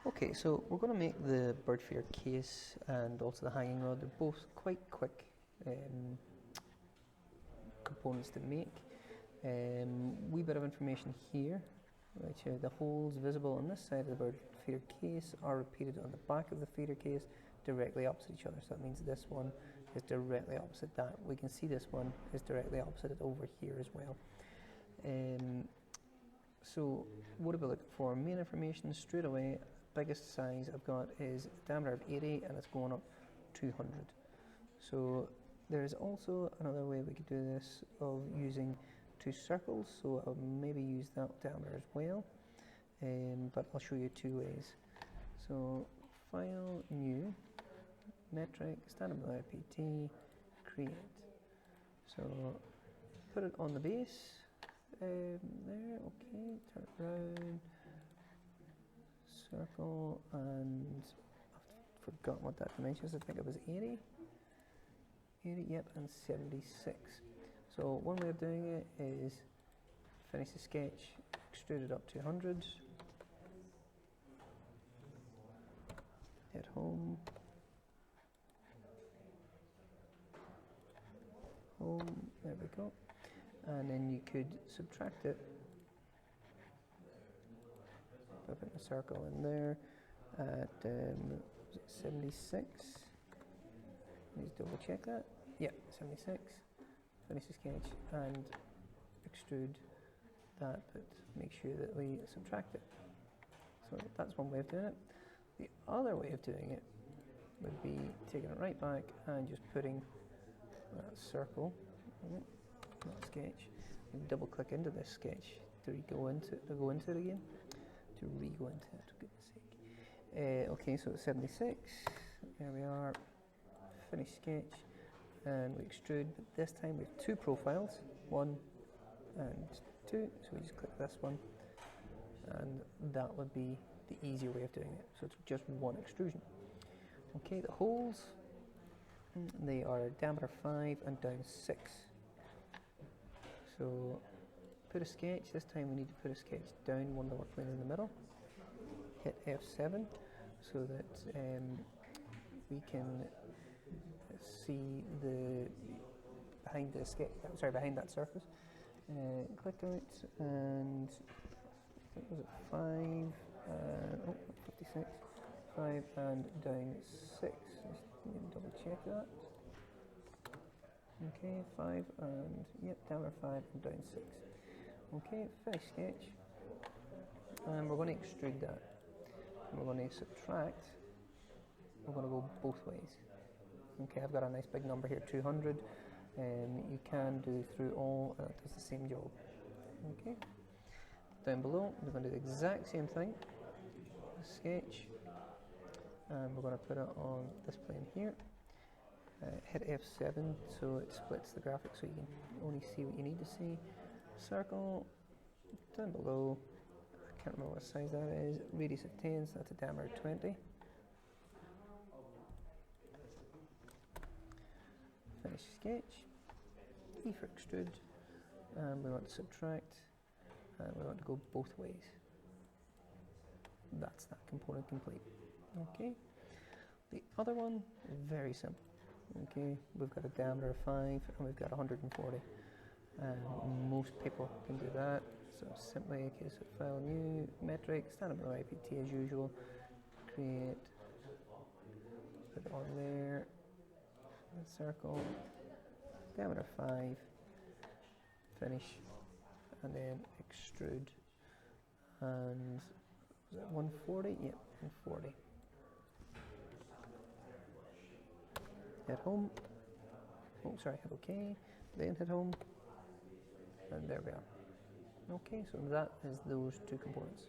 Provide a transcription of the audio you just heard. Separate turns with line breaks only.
Okay, so we're going to make the bird feeder case and also the hanging rod. They're both quite quick components to make. Wee bit of information here, which the holes visible on this side of the bird feeder case are repeated on the back of the feeder case directly opposite each other. So that means this one is directly opposite that. We can see this one is directly opposite it over here as well. So what are we looking for? Main information straight away. Biggest size I've got is diameter of 80 and it's going up 200. So there's also another way we could do this of using two circles, so I'll maybe use that diameter as well, but I'll show you two ways. So file, new, metric, standard IPT, create. So put it on the base, there, okay, turn it around, circle, and I've forgotten what that dimension is. I think it was 80, yep, and 76. So one way of doing it is finish the sketch, extrude it up to 100, hit home, there we go, and then you could subtract it by putting a circle in there at 76. Let's double check that. Yeah, 76. Finish the sketch and extrude that, but make sure that we subtract it. So that's one way of doing it. The other way of doing it would be taking it right back and just putting that circle, that sketch, and double click into this sketch to go into it again, to re-go into it, for goodness sake. Okay, so it's 76, there we are, finish sketch, and we extrude, but this time we have two profiles, 1 and 2, so we just click this one, and that would be the easier way of doing it. So it's just one extrusion. Okay, the holes, they are diameter 5 and down 6. So put a sketch, this time we need to put a sketch down one that we're playing in the middle, hit F7 so that we can see the behind the sketch, behind that surface. Click out, and I think was it 5, 56, 5 and down 6. Just need to double check that. Okay, 5 and yep, down 5 and down 6. Okay, finish sketch, and we're going to extrude that. And we're going to subtract. We're going to go both ways. Okay, I've got a nice big number here, 200. You can do through all, and it does the same job. Okay, down below, we're going to do the exact same thing. Sketch, and we're going to put it on this plane here. Hit F7 so it splits the graphic so you can only see what you need to see. Circle, down below, I can't remember what size that is, radius of 10, so that's a diameter 20. Finish sketch, E for extrude, and we want to subtract, and we want to go both ways. That's that component complete. Okay, the other one, very simple. Okay, we've got a diameter of 5 and we've got 140. Most people can do that, so simply a case of file, new, metric, standard IPT as usual, create, put it on there, circle, diameter 5, finish, and then extrude, and was that 140? Yep, 140. Hit home, hit OK, then hit home, and there we are. Okay, so that is those two components.